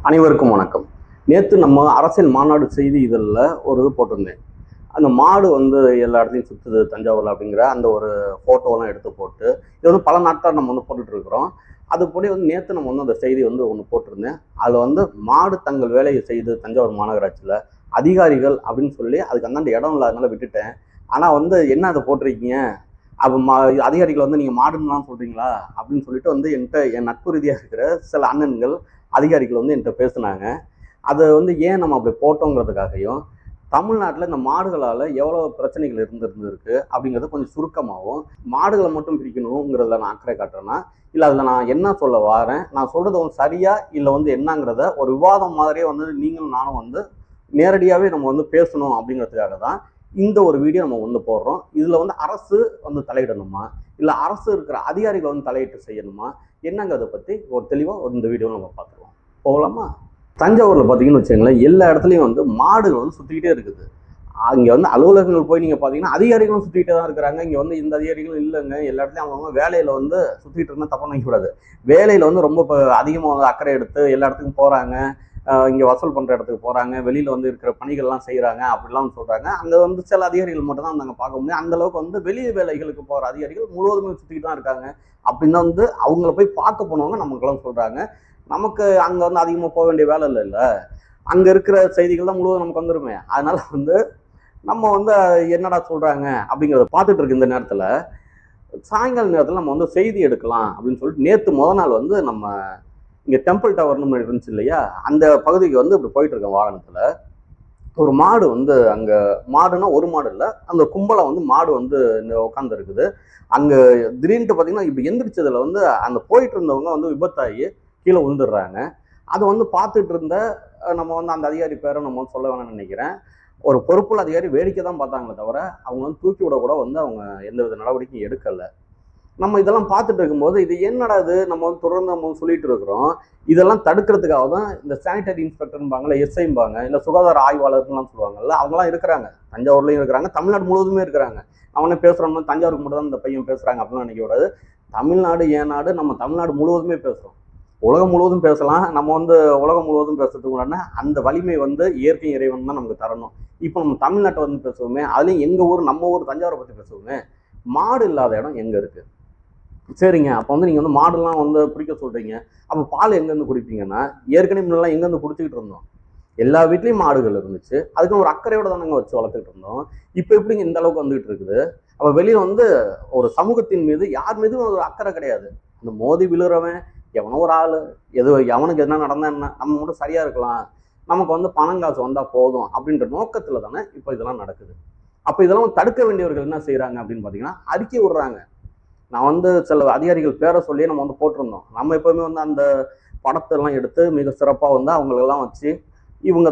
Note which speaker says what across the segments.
Speaker 1: அனைவருக்கும் வணக்கம். நேற்று நம்ம அரசியல் மாநாடு செய்தி இதழில் ஒரு இது போட்டிருந்தேன். அந்த மாடு எல்லா இடத்தையும் சுற்றுது தஞ்சாவூரில் அப்படிங்கிற அந்த ஒரு ஃபோட்டோலாம் எடுத்து போட்டு இது பல நாட்கள் நம்ம போட்டுட்டு இருக்கிறோம். அதுபடி நேற்று நம்ம அந்த செய்தி ஒன்று போட்டிருந்தேன். அதில் மாடு தங்கள் வேலையை செய்து தஞ்சாவூர் மாநகராட்சியில் அதிகாரிகள் அப்படின்னு சொல்லி அதுக்கு அந்தாண்ட இடம் இல்லாதனால விட்டுட்டேன். ஆனால் என்ன அதை போட்டிருக்கீங்க, அப்போ அதிகாரிகள் நீங்கள் மாடுன்னெலாம் சொல்கிறீங்களா அப்படின்னு சொல்லிட்டு என்கிட்ட என் நட்பு ரீதியாக இருக்கிற சில அண்ணன்கள் அதிகாரிகள் என்கிட்ட பேசுனாங்க. அதை ஏன் நம்ம அப்படி போட்டோங்கிறதுக்காகவும், தமிழ்நாட்டில் இந்த மாடுகளால் எவ்வளோ பிரச்சனைகள் இருந்திருக்கு அப்படிங்கிறத கொஞ்சம் சுருக்கமாகவும், மாடுகளை மட்டும் பிரிக்கணுங்கிறதுல நான் அக்கறை காட்டுறேன்னா, இல்லை அதில் நான் என்ன சொல்ல வாரேன், நான் சொல்கிறது சரியா இல்லை என்னங்கிறத ஒரு விவாதம் மாதிரியே நீங்களும் நானும் நேரடியாகவே நம்ம பேசணும் அப்படிங்கிறதுக்காக தான் இந்த ஒரு வீடியோ நம்ம போடுறோம். இதில் அரசு தலையிடணுமா, இல்லை அரசு இருக்கிற அதிகாரிகள் தலையிட்டு செய்யணுமா, என்னங்கிறத பற்றி ஒரு தெளிவாக இந்த வீடியோவில் நம்ம பார்த்துருவோம். போகலாமா? தஞ்சாவூரில் பார்த்தீங்கன்னு வச்சுங்களேன், எல்லா இடத்துலையும் மாடுகள் சுற்றிக்கிட்டே இருக்குது. இங்கே அலுவலகங்கள் போய் நீங்கள் பார்த்தீங்கன்னா அதிகாரிகளும் சுற்றிக்கிட்டே தான் இருக்கிறாங்க. இங்கே இந்த அதிகாரிகளும் இல்லைங்க. எல்லா இடத்துலையும் அவங்க வேலையில் சுற்றிட்டு இருந்தால் தப்பாக நினைக்கக்கூடாது. வேலையில் ரொம்ப அதிகமாக அக்கறை எடுத்து எல்லா இடத்துக்கும் போகிறாங்க. இங்கே வசூல் பண்ணுற இடத்துக்கு போகிறாங்க, வெளியில் இருக்கிற பணிகள்லாம் செய்கிறாங்க அப்படிலாம் சொல்கிறாங்க. அங்கே சில அதிகாரிகள் மட்டும் தான் நாங்கள் பார்க்க முடியும். அந்தளவுக்கு வெளி வேலைகளுக்கு போகிற அதிகாரிகள் முழுவதுமே சுற்றிக்கிட்டு தான் இருக்காங்க. அப்படின்னு அவங்கள போய் பார்க்க போனவங்க நமக்கெல்லாம் சொல்கிறாங்க. நமக்கு அங்கே அதிகமாக போக வேண்டிய வேலை இல்லை. அங்கே இருக்கிற செய்திகள் தான் முழுவதும் நமக்கு வந்துருமே. அதனால நம்ம என்னடா சொல்கிறாங்க அப்படிங்கிறத பார்த்துட்டு இருக்கு. இந்த நேரத்தில் சாயங்கால நேரத்தில் நம்ம செய்தி எடுக்கலாம் அப்படின்னு சொல்லிட்டு நேற்று முதல் நாள் நம்ம இங்கே டெம்பிள் டவர்னு இருந்துச்சு இல்லையா, அந்த பகுதிக்கு இப்படி போயிட்டு இருக்கேன் வாகனத்தில். ஒரு மாடு அங்கே மாடுன்னா ஒரு மாடு இல்லை, அந்த கும்பலை மாடு உட்காந்து இருக்குது. அங்கே திடீர்னுட்டு பார்த்தீங்கன்னா இப்போ எந்திரிச்சதில் அந்த போயிட்டு இருந்தவங்க விபத்தாகி கீழே விழுந்துடுறாங்க. அதை பார்த்துட்டு இருந்த நம்ம அந்த அதிகாரி பேரை நம்ம சொல்ல வேணும்னு நினைக்கிறேன். ஒரு பொறுப்புள்ள அதிகாரி வேடிக்கை தான் பார்த்தாங்களே தவிர அவங்க தூக்கி விட கூட அவங்க எந்தவித நடவடிக்கையும் எடுக்கலை. நம்ம இதெல்லாம் பார்த்துட்டு இருக்கும்போது இது என்னடா இது நம்ம தொடர்ந்து நம்ம சொல்லிட்டு இருக்கிறோம். இதெல்லாம் தடுக்கிறதுக்காக தான் இந்த சானிட்டரி இன்ஸ்பெக்டர்பாங்கல்ல, எஸ்ஐம்பாங்க, இல்லை சுகாதார ஆய்வாளர்லாம் சொல்லுவாங்கல்ல, அவங்களாம் இருக்கிறாங்க. தஞ்சாவூர்லையும் இருக்கிறாங்க, தமிழ்நாடு முழுவதுமே இருக்கிறாங்க. அவனே பேசுகிறோம்னா தஞ்சாவூருக்கு மட்டும் தான் இந்த பையன் பேசுகிறாங்க அப்படின்னு நினைக்க கூடாது. தமிழ்நாடு ஏன் நாடு, நம்ம தமிழ்நாடு முழுவதுமே பேசுகிறோம். உலகம் முழுவதும் பேசலாம். நம்ம உலகம் முழுவதும் பேசுறதுக்கு முன்னாடி அந்த வலிமை இயற்கை இறைவன் தான் நமக்கு தரணும். இப்போ நம்ம தமிழ்நாட்டை பேசுவோமே, அதுலேயும் எங்கள் ஊர் நம்ம ஊர் தஞ்சாவூரை பற்றி பேசுவோமே. மாடு இல்லாத இடம் எங்கே இருக்குது? சரிங்க, அப்போ நீங்கள் மாடுலாம் பிடிக்க சொல்கிறீங்க. அப்போ பால் எங்கேருந்து குடிப்பீங்கன்னா, ஏற்கனவே முன்னெல்லாம் எங்கேருந்து குடிச்சிக்கிட்டு இருந்தோம்? எல்லா வீட்லேயும் மாடுகள் இருந்துச்சு. அதுக்கு ஒரு அக்கறையோட தானங்க வச்சு வளர்த்துக்கிட்டு இருந்தோம். இப்போ எப்படிங்க இந்த அளவுக்கு வந்துகிட்டு இருக்குது? அப்போ வெளியில் ஒரு சமூகத்தின் மீது யார் மீதும் ஒரு அக்கறை கிடையாது. அந்த மோதி விழுறவன் எவனோ ஒரு ஆள், எவனுக்கு என்ன நடந்தா என்ன, நம்ம மட்டும் சரியாக இருக்கலாம், நமக்கு பணம் காசு வந்தால் போதும் அப்படின்ற நோக்கத்தில் தானே இப்போ இதெல்லாம் நடக்குது. அப்போ இதெல்லாம் தடுக்க வேண்டியவர்கள் என்ன செய்கிறாங்க அப்படின்னு பார்த்தீங்கன்னா, அறிக்கை விடுறாங்க. நான் சில அதிகாரிகள் பேரை சொல்லி நம்ம போட்டிருந்தோம். நம்ம எப்போவுமே அந்த படத்தெல்லாம் எடுத்து மிக சிறப்பாக அவங்களெல்லாம் வச்சு இவங்க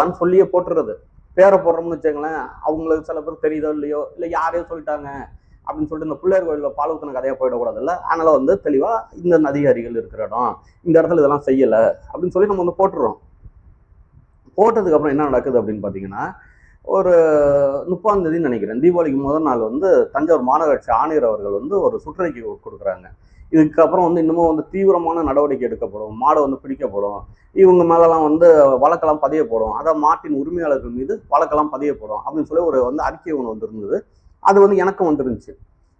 Speaker 1: தான் சொல்லியே போட்டுறது. பேரை போடுறோம்னு வச்சுங்களேன், அவங்களுக்கு சில பேர் தெரியுதோ இல்லையோ, இல்லை யாரையோ சொல்லிட்டாங்க அப்படின்னு சொல்லிட்டு இந்த பிள்ளையார் கோயிலில் பால் ஊற்றின கதையாக போயிடக்கூடாது இல்லை. அதனால் தெளிவாக இந்த அதிகாரிகள் இருக்கிற இடம், இந்த இடத்துல இதெல்லாம் செய்யலை அப்படின்னு சொல்லி நம்ம போட்டுடுறோம். போட்டதுக்கப்புறம் என்ன நடக்குது அப்படின்னு பார்த்தீங்கன்னா, ஒரு 30ஆம் தேதின்னு நினைக்கிறேன், தீபாவளிக்கு முதல் நாள் தஞ்சாவூர் மாநகராட்சி ஆணையர் அவர்கள் ஒரு சுற்றறிக்கை கொடுக்குறாங்க. இதுக்கப்புறம் இன்னமும் தீவிரமான நடவடிக்கை எடுக்கப்படும், மாடை பிடிக்கப்படும், இவங்க மேலெல்லாம் வழக்கெல்லாம் பதியப்படும், அதாவது மாட்டின் உரிமையாளர்கள் மீது வழக்கெல்லாம் பதியப்படும் அப்படின்னு சொல்லி ஒரு அறிக்கை ஒன்று இருந்தது. அது எனக்கும் வந்துருந்துச்சு.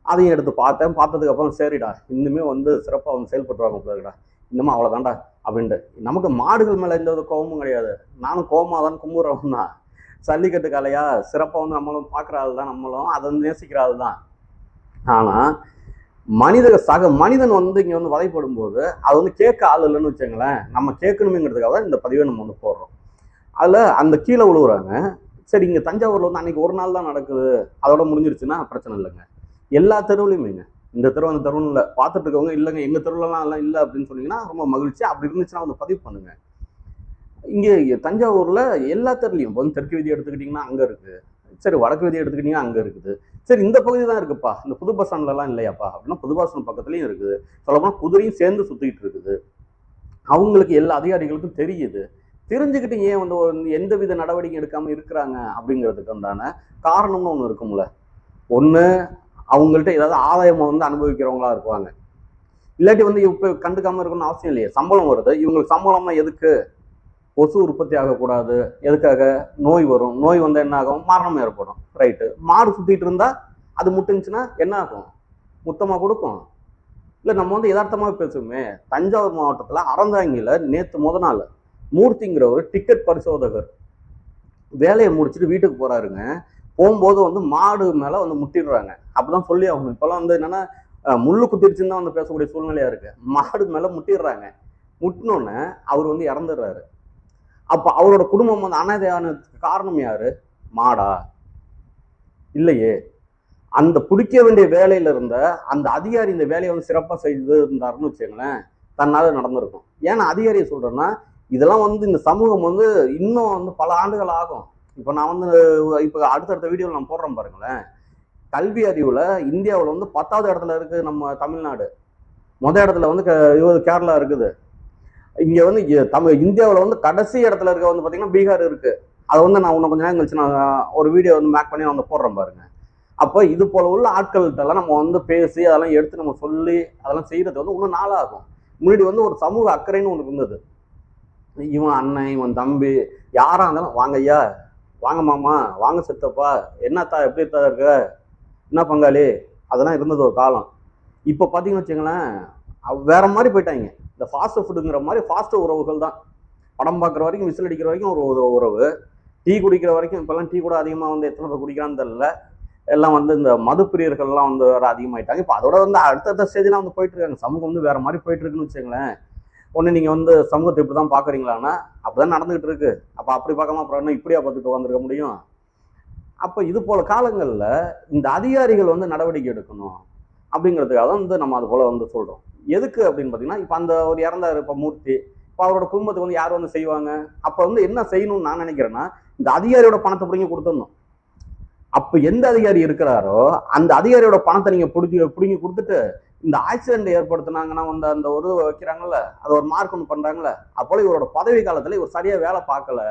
Speaker 1: அதையும் எடுத்து பார்த்தேன். பார்த்ததுக்கப்புறம் சரிடா, இன்னுமே சிறப்பாக செயல்பட்டுருவாங்க போதுடா, இன்னமும் அவ்வளோதான்டா அப்படின்ட்டு. நமக்கு மாடுகள் மேலே எந்த வித கோபமும் கிடையாது. நானும் கோபமாக தான் கும்புறவன் தான். சல்லிக்கட்டு கலையா சிறப்பாக நம்மளும் பார்க்குற ஆள் தான், நம்மளும் அதை நேசிக்கிற ஆள் தான். ஆனால் மனிதன் இங்கே வதைப்படும் போது அது கேட்க ஆள் இல்லைன்னு வச்சுங்களேன். நம்ம கேட்கணுமேங்கிறதுக்காக தான் இந்த பதிவை நம்ம போடுறோம். அதில் அந்த கீழே விழுவுறாங்க. சரி, இங்கே தஞ்சாவூரில் அன்றைக்கி ஒரு நாள் தான் நடக்குது, அதோட முடிஞ்சிருச்சுன்னா பிரச்சனை இல்லைங்க. எல்லா தெருவுலையுமேங்க, இந்த தெருவு அந்த தெருவுன்னு இல்லை, பார்த்துட்டு இருக்கவங்க இல்லைங்க எங்கள் தெருவுலலாம் எல்லாம் இல்லை அப்படின்னு சொன்னீங்கன்னா ரொம்ப மகிழ்ச்சி. அப்படி இருந்துச்சுன்னா பதிவு பண்ணுங்க. இங்கே தஞ்சாவூரில் எல்லா தெருலையும் தெற்கு வீதி எடுத்துக்கிட்டிங்கன்னா அங்கே இருக்குது, சரி வடக்கு வீதி எடுத்துக்கிட்டிங்கன்னா அங்கே இருக்குது, சரி இந்த பகுதி தான் இருக்குப்பா, இந்த புது பஸ் ஸ்டாண்ட்லலாம் இல்லையாப்பா அப்படின்னா புது பஸ் ஸ்டாண்ட் பக்கத்துலையும் இருக்குது. சொல்லப்போனால் குதிரையும் சேர்ந்து சுற்றிக்கிட்டு இருக்குது. அவங்களுக்கு எல்லா அதிகாரிகளுக்கும் தெரியுது. தெரிஞ்சுக்கிட்டு ஏன் எந்தவித நடவடிக்கை எடுக்காமல் இருக்கிறாங்க அப்படிங்கிறதுக்கு உண்டான காரணம்னு ஒன்று இருக்கும்ல. ஒன்று அவங்கள்ட்ட ஏதாவது ஆதாயம் அனுபவிக்கிறவங்களா இருப்பாங்க. இல்லாட்டி இப்போ கண்டுக்காமல் இருக்கணும்னு அவசியம் இல்லையே. சம்பளம் வருது, இவங்களுக்கு சம்பளம்னா எதுக்கு கொசு உற்பத்தி ஆகக்கூடாது. எதுக்காக? நோய் வரும். நோய் வந்தால் என்ன ஆகும்? மரணம் ஏற்படும். ரைட்டு. மாடு சுற்றிட்டு இருந்தா அது முட்டுச்சுன்னா என்ன ஆகும்? முத்தமாக கொடுக்கும். இல்லை, நம்ம வந்து யதார்த்தமாக பேசுவோமே. தஞ்சாவூர் மாவட்டத்தில் அறந்தாங்கியில் நேற்று நாள் மூர்த்திங்கிற ஒரு டிக்கெட் பரிசோதகர் வேலையை முடிச்சுட்டு வீட்டுக்கு போறாருங்க. போகும்போது வந்து மாடு மேலே வந்து முட்டிடுறாங்க. அப்படிதான் சொல்லி ஆகணும். இப்போல்லாம் வந்து என்னன்னா முள்ளு குத்திருச்சுன்னு தான் வந்து பேசக்கூடிய சூழ்நிலையா இருக்கு. மாடு மேலே முட்டிடுறாங்க. முட்டினோடனே அவர் வந்து இறந்துடுறாரு. அப்ப அவரோட குடும்பம் வந்து அனாதையானதுக்கு காரணம் யாரு? மாடா? இல்லையே. அந்த பிடிக்க வேண்டிய வேலையில இருந்த அந்த அதிகாரி இந்த வேலையை வந்து சிறப்பாக செய்து இருந்தாருன்னு வச்சுங்களேன், தன்னால நடந்திருக்கும். ஏன்னா அதிகாரியை சொல்றேன்னா, இதெல்லாம் வந்து இந்த சமூகம் வந்து இன்னும் வந்து பல ஆண்டுகள் ஆகும். இப்போ நான் வந்து இப்போ அடுத்தடுத்த வீடியோவில் நான் போடுறேன் பாருங்களேன். கல்வி அறிவுல இந்தியாவில் வந்து 10வது இடத்துல இருக்கு நம்ம தமிழ்நாடு. இடத்துல வந்து கேரளா இருக்குது. இங்க வந்து இந்தியாவில் வந்து கடைசி இடத்துல இருக்க வந்து பார்த்தீங்கன்னா பீகார் இருக்கு. அதை வந்து நான் இன்னும் கொஞ்ச நேரம் கழிச்சு நான் ஒரு வீடியோ வந்து மேக் பண்ணி நான் வந்து போடுறேன் பாருங்க. அப்போ இது போல உள்ள ஆட்கள்கிட்டலாம் நம்ம வந்து பேசி அதெல்லாம் எடுத்து நம்ம சொல்லி அதெல்லாம் செய்யறது வந்து இன்னும் நாளாகும். முன்னாடி வந்து ஒரு சமூக அக்கறைன்னு ஒன்று இருந்தது. இவன் அண்ணன், இவன் தம்பி, யாரா இருந்தாலும் வாங்க ஐயா, வாங்க மாமா, வாங்க சித்தப்பா, என்னத்தா எப்படி தான் இருக்க, என்ன பங்காளி, அதெல்லாம் இருந்தது ஒரு காலம். இப்போ பார்த்தீங்கன்னு வச்சுங்களேன், வேற மாதிரி போயிட்டாங்க. இந்த ஃபாஸ்ட் ஃபுட்டுங்கிற மாதிரி ஃபாஸ்ட் உறவுகள் தான். படம் பார்க்குற வரைக்கும், விசில் அடிக்கிற வரைக்கும் ஒரு உறவு, டீ குடிக்கிற வரைக்கும். இப்போல்லாம் டீ கூட அதிகமாக வந்து எத்தனை பேர் குடிக்கிறான்னு தெரியல. எல்லாம் வந்து இந்த மது பிரியர்கள்லாம் வந்து வேற அதிகமாயிட்டாங்க. இப்போ அதோட வந்து அடுத்தடுத்த ஸ்டேஜ்லாம் வந்து போயிட்டு இருக்காங்க. சமூகம் வந்து வேற மாதிரி போயிட்டு இருக்குன்னு வச்சுங்களேன். ஒன்று நீங்கள் வந்து சமூகத்தை இப்படி தான் பார்க்குறீங்களான்னா அப்படிதான் நடந்துகிட்டு இருக்கு. அப்போ அப்படி பார்க்காம அப்புறம் என்ன இப்படியா பார்த்துட்டு வந்துருக்க முடியும்? அப்போ இது போல காலங்களில் இந்த அதிகாரிகள் வந்து நடவடிக்கை எடுக்கணும் அப்படிங்கிறதுக்காக வந்து நம்ம அது போல வந்து சொல்றோம். எதுக்கு அப்படின்னு பார்த்தீங்கன்னா, இப்போ அந்த ஒரு இறந்தாரு இப்போ மூர்த்தி, இப்போ அவரோட குடும்பத்துக்கு வந்து யார் வந்து செய்வாங்க? அப்போ வந்து என்ன செய்யணும்னு நான் நினைக்கிறேன்னா, இந்த அதிகாரியோட பணத்தை பிடிங்கி கொடுத்துடணும். அப்ப எந்த அதிகாரி இருக்கிறாரோ அந்த அதிகாரியோட பணத்தை நீங்க பிடிங்கி கொடுத்துட்டு, இந்த ஆக்சிடென்ட் ஏற்படுத்தினாங்கன்னா வந்து அந்த ஒரு வைக்கிறாங்கல்ல, அதை ஒரு மார்க் ஒன்று பண்றாங்கல்ல, அப்போல இவரோட பதவி காலத்துல இவர் சரியா வேலை பார்க்கல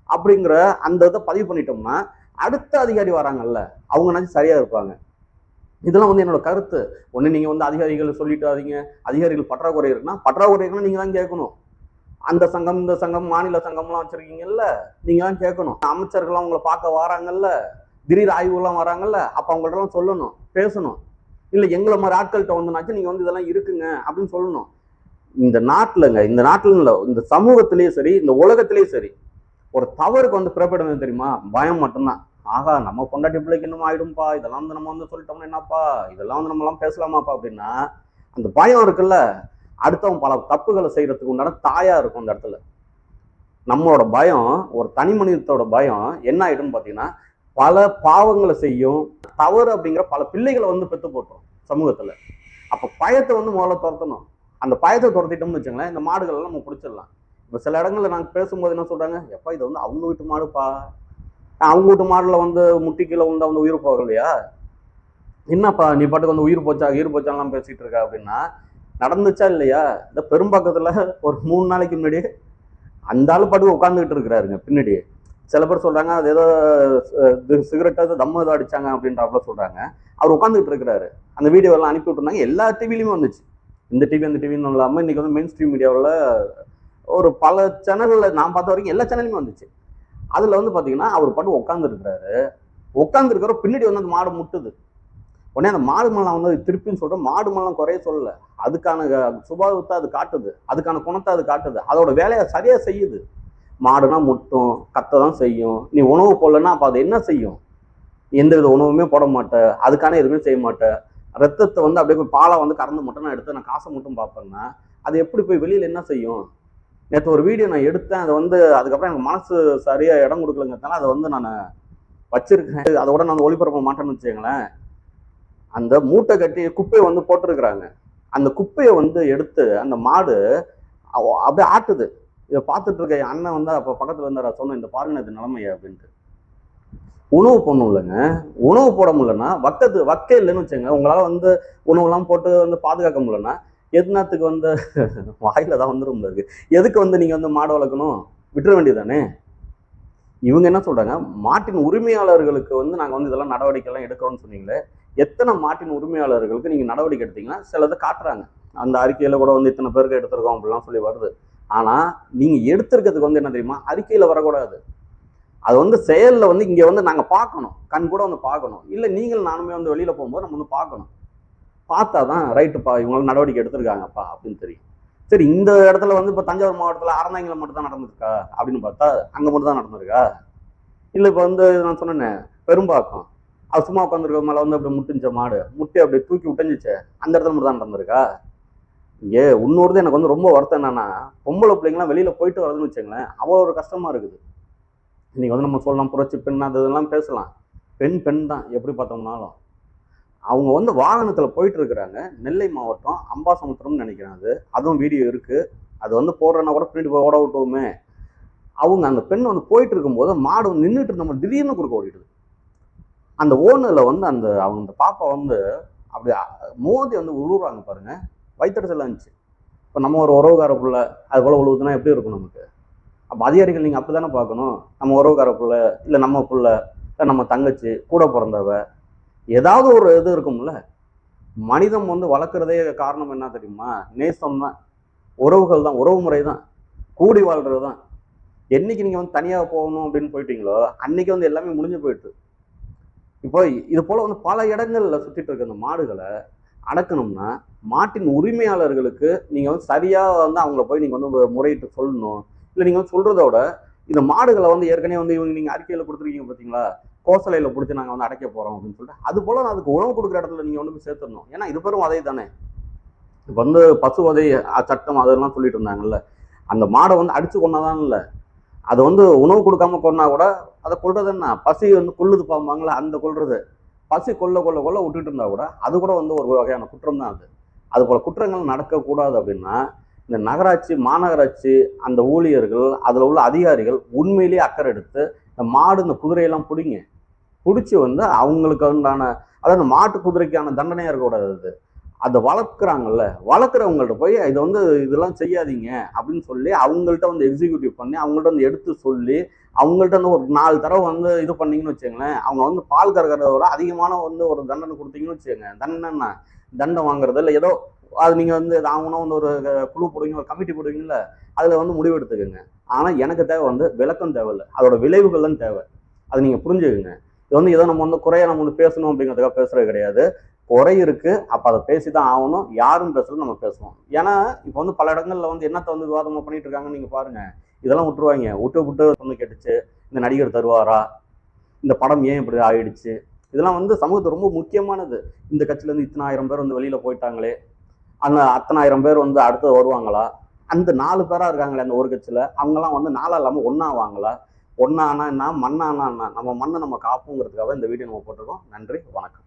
Speaker 1: அப்படிங்கிற அந்த இதை பதிவு பண்ணிட்டோம்னா, அடுத்த அதிகாரி வராங்கல்ல, அவங்க நினைச்சு சரியா இருப்பாங்க. இதெல்லாம் வந்து என்னோட கருத்து. ஒண்ணு நீங்க வந்து அதிகாரிகள் சொல்லிட்டாதீங்க. அதிகாரிகள் பற்றாக்குறை இருக்குன்னா பற்றாக்குறை இருக்குன்னா நீங்க தான் கேட்கணும். அந்த சங்கம், இந்த சங்கம், மாநில சங்கம்லாம் வச்சிருக்கீங்கல்ல, நீங்க தான் கேட்கணும். அமைச்சர்கள்லாம் உங்களை பார்க்க வராங்கல்ல, திடீர் ஆய்வுலாம் வராங்கல்ல, அப்ப அவங்கள்ட்ட சொல்லணும், பேசணும். இல்ல எங்களை மாதிரி ஆட்கள்கிட்ட வந்தனாச்சும் நீங்க வந்து இதெல்லாம் இருக்குங்க அப்படின்னு சொல்லணும். இந்த நாட்டுல இல்ல, இந்த சமூகத்திலேயே சரி, இந்த உலகத்திலேயே சரி, ஒரு தவறுக்கு வந்து பிறப்பிடம் தெரியுமா? பயம் மட்டும்தான். ஆகா, நம்ம பொண்டாட்டி பிள்ளைக்கு இன்னும் ஆயிடும்பா, இதெல்லாம் வந்து நம்ம வந்து சொல்லிட்டோம்னா என்னப்பா, இதெல்லாம் வந்து நம்ம எல்லாம் பேசலாமாப்பா அப்படின்னா, அந்த பயம் இருக்குல்ல, அடுத்தவன் பல தப்புகளை செய்யறதுக்கு உண்டான தாயா இருக்கும் அந்த இடத்துல. நம்மளோட பயம், ஒரு தனி மனிதத்தோட பயம் என்ன ஆயிடும்னு பாத்தீங்கன்னா, பல பாவங்களை செய்யும். தவறு அப்படிங்கிற பல பிள்ளைகளை வந்து பெத்து போட்டோம் சமூகத்துல. அப்ப பயத்தை வந்து முதல்ல துரத்தணும். அந்த பயத்தை துரத்திட்டோம்னு வச்சுங்களேன், இந்த மாடுகள் எல்லாம் நம்ம பிடிச்சிடலாம். இப்ப சில இடங்கள்ல நாங்க பேசும்போது என்ன சொல்றாங்க, எப்பா இது வந்து அவங்க வீட்டு மாடுப்பா, அவங்க வீட்டு மாடுல வந்து முட்டி கீழே வந்து அவங்க உயிர் போகலையா, என்னப்பா நீ பாட்டுக்கு வந்து உயிர் போச்சாலாம் பேசிட்டு இருக்க அப்படின்னா, நடந்துச்சா இல்லையா? இந்த பெரும்பாக்கத்துல ஒரு 3 நாளைக்கு முன்னாடி அந்த ஆளு பாட்டுக்கு உட்காந்துக்கிட்டு இருக்கிறாருங்க பின்னாடி. சில பேர் சொல்றாங்க அது ஏதோ சிகரெட்டாவது தம்ம ஏதோ அடிச்சாங்க அப்படின்றப்ப சொல்றாங்க. அவர் உட்காந்துக்கிட்டு இருக்கிறாரு. அந்த வீடியோ எல்லாம் அனுப்பி விட்டுருந்தாங்க. எல்லா டிவிலையுமே வந்துச்சு. இந்த டிவி அந்த டிவின்னு இல்லாமல் இன்னைக்கு வந்து மெயின் ஸ்ட்ரீம் மீடியாவில் ஒரு பல சேனல்ல நான் பார்த்த வரைக்கும் எல்லா சேனலுமே வந்துச்சு. அதுல வந்து பாத்தீங்கன்னா அவர் பாட்டு உட்காந்து இருக்கிறாரு. உட்காந்து இருக்கிற பின்னாடி வந்து அந்த மாடு முட்டுது. உடனே அந்த மாடு மல்லாம் வந்து திருப்பின்னு சொல்றோம். மாடு மல்லாம் குறைய சொல்லல, அதுக்கான சுபாவத்தை அது காட்டுது, அதுக்கான குணத்தை அது காட்டுது, அதோட வேலையை சரியா செய்யுது. மாடுனா முட்டும், கத்த தான் செய்யும். நீ உணவு போடலன்னா அப்ப அது என்ன செய்யும்? எந்த வித உணவுமே போட மாட்டேன், அதுக்கான எதுவுமே செய்ய மாட்டேன். ரத்தத்தை வந்து அப்படியே போய் பாலை வந்து கறந்து மட்டும் நான் எடுத்து நான் காசை மட்டும் பார்ப்பேன்னா அது எப்படி போய் வெளியில என்ன செய்யும்? நேற்று ஒரு வீடியோ நான் எடுத்தேன். அதை வந்து அதுக்கப்புறம் எனக்கு மனசு சரியா இடம் கொடுக்கலங்கிறதுனால அதை வந்து நான் வச்சிருக்கேன். அதோட நான் ஒளிபரப்ப மாட்டேன்னு வச்சுக்கங்களேன். அந்த மூட்டை கட்டி குப்பையை வந்து போட்டிருக்கிறாங்க. அந்த குப்பையை வந்து எடுத்து அந்த மாடு அப்படியே ஆட்டுது. இதை பார்த்துட்டு இருக்க என் அண்ணன் வந்து அப்போ பக்கத்துல இருந்தா சொன்னேன், இந்த பாருங்க இது நிலைமையா அப்படின்ட்டு. உணவு போடணும் இல்லைங்க, உணவு போட முடியலன்னா வக்கே இல்லைன்னு வச்சுங்க, உங்களால வந்து உணவுலாம் போட்டு வந்து பாதுகாக்க முடியலன்னா எதுனாத்துக்கு வந்து வாயில தான் வந்துடும் இருக்கு. எதுக்கு வந்து நீங்க வந்து மாடு வளர்க்கணும்? விட்டுற வேண்டியதானே. இவங்க என்ன சொல்றாங்க, மாட்டின் உரிமையாளர்களுக்கு வந்து நாங்க வந்து இதெல்லாம் நடவடிக்கை எல்லாம் எடுக்கிறோம்னு சொன்னீங்களே, எத்தனை மாட்டின் உரிமையாளர்களுக்கு நீங்க நடவடிக்கை எடுத்தீங்கன்னா சிலதை காட்டுறாங்க. அந்த அறிக்கையில கூட வந்து இத்தனை பேருக்கு எடுத்திருக்கோம் அப்படிலாம் சொல்லி வருது. ஆனால் நீங்கள் எடுத்திருக்கிறதுக்கு வந்து என்ன தெரியுமா, அறிக்கையில் வரக்கூடாது. அது வந்து செயலில் வந்து இங்கே வந்து நாங்கள் பார்க்கணும், கண் கூட வந்து பார்க்கணும். இல்லை நீங்கள் நானுமே வந்து வெளியில் போகும்போது நம்ம வந்து பார்க்கணும். பார்த்தா தான் ரைட்டுப்பா இவங்களால நடவடிக்கை எடுத்திருக்காங்கப்பா அப்படின்னு தெரியும். சரி, இந்த இடத்துல வந்து இப்போ தஞ்சாவூர் மாவட்டத்தில் அறந்தாங்கில மட்டும் தான் நடந்திருக்கா அப்படின்னு பார்த்தா அங்கே மட்டும் தான் நடந்திருக்கா? இல்லை இப்போ வந்து நான் சொன்னேன் பெரும்பாக்கம், அது சும்மா உட்காந்துருக்க மேலே வந்து அப்படி முட்டிஞ்ச மாடு முட்டி அப்படி தூக்கி விட்டஞ்சிச்சு, அந்த இடத்துல மட்டும் தான் நடந்திருக்கா? இங்கே இன்னொருது எனக்கு வந்து ரொம்ப வருத்தம் என்னன்னா, பொம்பளை பிள்ளைங்களாம் வெளியில போயிட்டு வரதுன்னு வச்சுங்களேன், அவ்வளோ ஒரு கஷ்டமா இருக்குது. இன்னைக்கு வந்து நம்ம சொல்லலாம் புரட்சி பெண் அது இதெல்லாம் பேசலாம். பெண் பெண் தான் எப்படி பார்த்தோம்னாலும். அவங்க வந்து வாகனத்துல போயிட்டு இருக்கிறாங்க. நெல்லை மாவட்டம் அம்பாசமுத்திரம்னு நினைக்கிறேன் அது. அதுவும் வீடியோ இருக்கு. அது வந்து போடுறேன்னா கூட பின்னாடி போய் ஓட விட்டுவோமே. அவங்க அந்த பெண் வந்து போயிட்டு இருக்கும்போது மாடு வந்து நின்றுட்டு நம்ம திடீர்னு குறுக்க ஓடிடுது. அந்த ஓனர்ல வந்து அந்த அவங்க அந்த பாப்பா வந்து அப்படி மோதி வந்து உழுவுறாங்க பாருங்க. வயிற்றுச்சல் இருந்துச்சு. இப்போ நம்ம ஒரு உறவுக்கார புள்ள அது போல உழுவுதுன்னா எப்படி இருக்கும் நமக்கு? அப்போ அதிகாரிகள் நீங்கள் அப்படி தானே பார்க்கணும். நம்ம உறவுக்கார புள்ள, இல்லை நம்ம புள்ள, இல்லை நம்ம தங்கச்சி, கூட பிறந்தவ, ஏதாவது ஒரு இது இருக்கும்ல. மனிதம் வந்து வளர்க்குறதே காரணம் என்ன தெரியுமா? நேசம் தான், உறவுகள் தான், உறவு முறை தான், கூடி வாழ்றது தான். என்னைக்கு நீங்கள் வந்து தனியாக போகணும் அப்படின்னு போயிட்டீங்களோ அன்னைக்கு வந்து எல்லாமே முடிஞ்சு போயிட்டு. இப்போ இது போல வந்து பல இடங்கள்ல சுத்திட்டு இருக்க இந்த மாடுகளை அடக்கணும்னா மாட்டின் உரிமையாளர்களுக்கு நீங்க வந்து சரியா வந்து அவங்கள போய் நீங்க வந்து முறையிட்டு சொல்லணும். இல்லை நீங்க வந்து சொல்றத விட இந்த மாடுகளை வந்து ஏற்கனவே வந்து இவங்க நீங்க அறிக்கையில கொடுத்துருக்கீங்க பார்த்தீங்களா, கோசலையில பிடிச்சி நாங்கள் வந்து அடைக்க போறோம் அப்படின்னு சொல்லிட்டு அது போல அதுக்கு உணவு கொடுக்குற இடத்துல நீங்க வந்து சேர்த்துடணும். ஏன்னா இது பெரும் அதே தானே. இப்போ வந்து பசுவதை சட்டம் அதெல்லாம் சொல்லிட்டு இருந்தாங்கல்ல, அந்த மாடை வந்து அடிச்சு கொண்டாதான் இல்லை, அது வந்து உணவு கொடுக்காம கொன்னா கூட அதை கொள்றது என்ன, பசி வந்து கொள்ளுது பாம்பாங்களா அந்த கொள்றது. பசி கொள்ள கொள்ள கொள்ள விட்டுட்டு இருந்தா கூட அது கூட வந்து ஒரு வகையான குற்றம் தான் அது. அது போல குற்றங்கள் நடக்கக்கூடாது அப்படின்னா இந்த நகராட்சி மாநகராட்சி அந்த ஊழியர்கள் அதில் உள்ள அதிகாரிகள் உண்மையிலேயே அக்கறை எடுத்து இந்த மாடு இந்த குதிரையெல்லாம் பிடிச்சி வந்து அவங்களுக்கு உண்டான, அதாவது மாட்டு குதிரைக்கான தண்டனையாக இருக்கக்கூடாது. அது அதை வளர்க்குறாங்கல்ல, வளர்க்குறவங்கள்ட்ட போய் இதை வந்து இதெல்லாம் செய்யாதீங்க அப்படின்னு சொல்லி அவங்கள்ட்ட வந்து எக்ஸிக்யூட்டிவ் பண்ணி அவங்கள்ட்ட வந்து எடுத்து சொல்லி அவங்கள்ட்ட வந்து ஒரு 4 தடவை வந்து இது பண்ணீங்கன்னு வச்சுங்களேன், அவங்க வந்து பால் கறக்கிறத விட அதிகமான வந்து ஒரு தண்டனை கொடுத்தீங்கன்னு வச்சுக்கோங்க. தண்டனை தண்டை வாங்குறது இல்லை ஏதோ அது நீங்கள் வந்து ஆகணும் வந்து ஒரு குழு போடுவீங்க, ஒரு கமிட்டி போடுவீங்கல்ல, அதில் வந்து முடிவு எடுத்துக்கோங்க. ஆனால் எனக்கு தேவை வந்து விளக்கம் தேவையில்லை, அதோட விளைவுகள் தான் தேவை. அது நீங்கள் புரிஞ்சுக்குங்க. இது வந்து ஏதோ நம்ம வந்து குறைய நம்ம வந்து பேசணும் அப்படிங்கிறதுக்காக பேசுறது கிடையாது. குறை இருக்கு, அப்ப அதை பேசிதான் ஆகணும். யாரும் பேசுறது நம்ம பேசுவோம். ஏன்னா இப்ப வந்து பல இடங்கள்ல வந்து என்னத்தை வந்து விவாதமா பண்ணிட்டு இருக்காங்கன்னு நீங்க பாருங்க. இதெல்லாம் விட்டுருவாங்க. விட்டு சொன்ன கேட்டுச்சு, இந்த நடிகர் தருவாரா, இந்த படம் ஏன் இப்படி ஆயிடுச்சு, இதெல்லாம் வந்து சமூகத்துக்கு ரொம்ப முக்கியமானது. இந்த கட்சியில இருந்து இத்தனை ஆயிரம் பேர் வந்து வெளியில போயிட்டாங்களே, அந்த அத்தனை ஆயிரம் பேர் வந்து அடுத்து வருவாங்களா, அந்த 4 பேரா இருக்காங்களே அந்த ஒரு கட்சியில, அவங்கெல்லாம் வந்து நாளா இல்லாம ஒன்னாவாங்களா, ஒன்னானா என்ன, மண்ணானா என்ன, நம்ம மண்ணை நம்ம காப்புங்கிறதுக்காக இந்த வீடியோ நம்ம போட்டிருக்கோம். நன்றி, வணக்கம்.